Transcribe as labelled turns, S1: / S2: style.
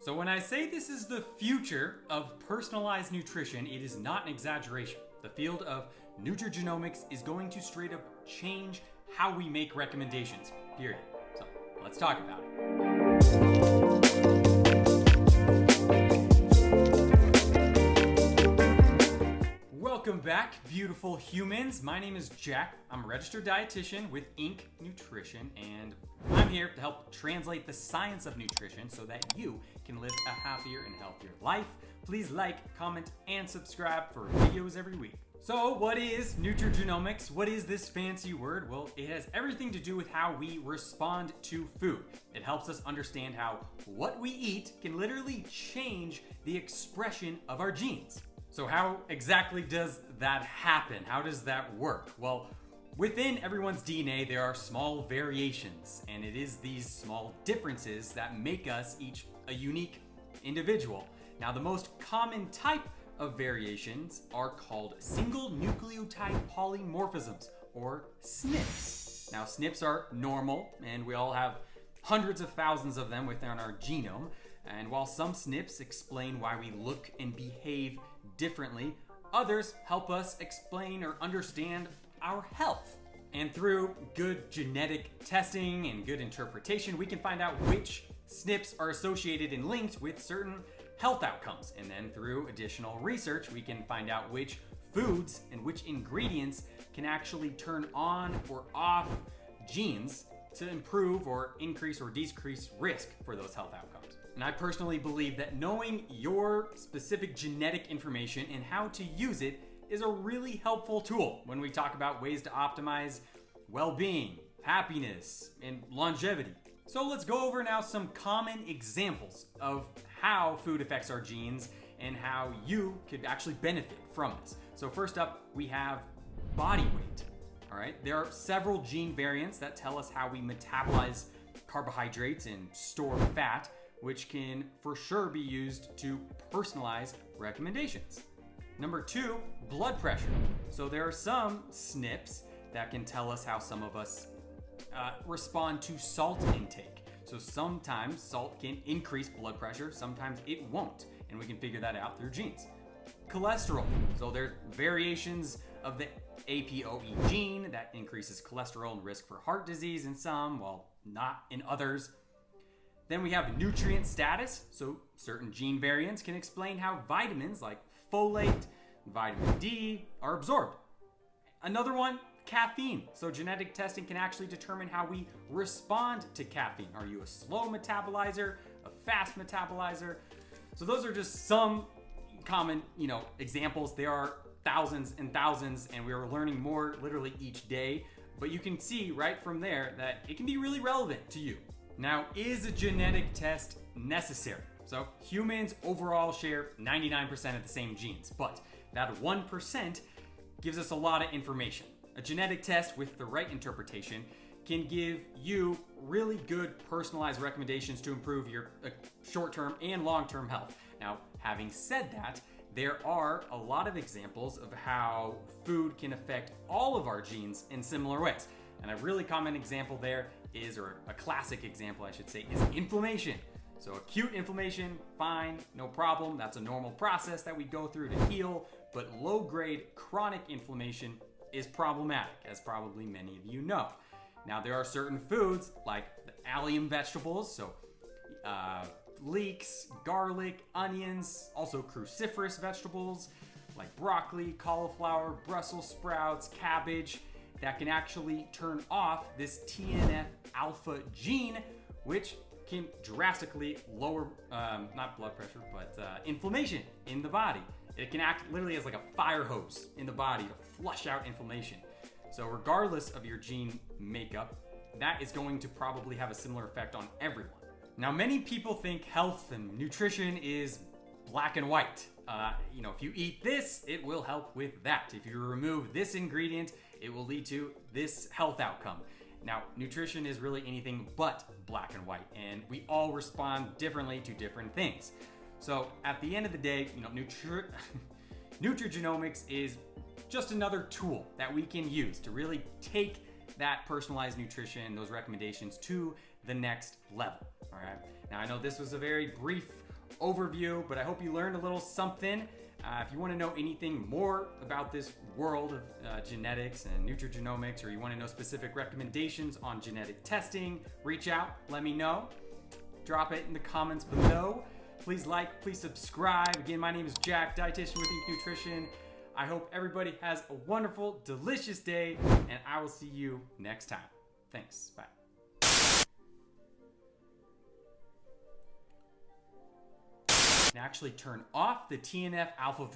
S1: So when I say this is the future of personalized nutrition, it is not an exaggeration. The field of nutrigenomics is going to straight up change how we make recommendations, period. So let's talk about it. Welcome back, beautiful humans. My name is Jack. I'm a registered dietitian with Inc. Nutrition, and I'm here to help translate the science of nutrition so that you can live a happier and healthier life. Please like, comment, and subscribe for videos every week. So what is nutrigenomics? What is this fancy word? Well, it has everything to do with how we respond to food. It helps us understand how what we eat can literally change the expression of our genes. So how exactly does that happen? How does that work? Well, within everyone's DNA, there are small variations, and it is these small differences that make us each a unique individual. Now, the most common type of variations are called single nucleotide polymorphisms, or SNPs. Now, SNPs are normal, and we all have hundreds of thousands of them within our genome. And while some SNPs explain why we look and behave differently, others help us explain or understand our health. And through good genetic testing and good interpretation, we can find out which SNPs are associated and linked with certain health outcomes. And then through additional research, we can find out which foods and which ingredients can actually turn on or off genes to improve or increase or decrease risk for those health outcomes. And I personally believe that knowing your specific genetic information and how to use it is a really helpful tool when we talk about ways to optimize well-being, happiness, and longevity. So let's go over now some common examples of how food affects our genes and how you could actually benefit from this. So first up, we have body weight. All right, there are several gene variants that tell us how we metabolize carbohydrates and store fat, which can for sure be used to personalize recommendations. Number 2, blood pressure. So there are some SNPs that can tell us how some of us respond to salt intake. So sometimes salt can increase blood pressure, sometimes it won't, and we can figure that out through genes. Cholesterol. So there's variations of the APOE gene that increases cholesterol and risk for heart disease in some, while not in others. Then we have nutrient status. So certain gene variants can explain how vitamins like folate, vitamin D are absorbed. Another one, caffeine. So genetic testing can actually determine how we respond to caffeine. Are you a slow metabolizer, a fast metabolizer? So those are just some common, examples. There are thousands and thousands, and we are learning more literally each day. But you can see right from there that it can be really relevant to you. Now, is a genetic test necessary? So humans overall share 99% of the same genes, but that 1% gives us a lot of information. A genetic test with the right interpretation can give you really good personalized recommendations to improve your short-term and long-term health. Now, having said that, there are a lot of examples of how food can affect all of our genes in similar ways. And a really common example there is, or a classic example I should say, is inflammation. So acute inflammation, fine, no problem. That's a normal process that we go through to heal. But low-grade chronic inflammation is problematic, as probably many of you know. Now, there are certain foods like the allium vegetables, so leeks, garlic, onions, also cruciferous vegetables like broccoli, cauliflower, Brussels sprouts, cabbage, that can actually turn off this TNF alpha gene, which can drastically lower, not blood pressure, but inflammation in the body. It can act literally as like a fire hose in the body to flush out inflammation. So regardless of your gene makeup, that is going to probably have a similar effect on everyone. Now, many people think health and nutrition is black and white. If you eat this, it will help with that. If you remove this ingredient, it will lead to this health outcome. Now, nutrition is really anything but black and white, and we all respond differently to different things. So at the end of the day, nutrigenomics is just another tool that we can use to really take that personalized nutrition, those recommendations to the next level. All right. Now, I know this was a very brief overview, but I hope you learned a little something. If you want to know anything more about this world of genetics and nutrigenomics, or you want to know specific recommendations on genetic testing, reach out, let me know. Drop it in the comments below. Please like, please subscribe. Again, my name is Jack, dietitian with Ink Nutrition. I hope everybody has a wonderful, delicious day, and I will see you next time. Thanks. Bye. Now actually turn off the TNF alpha.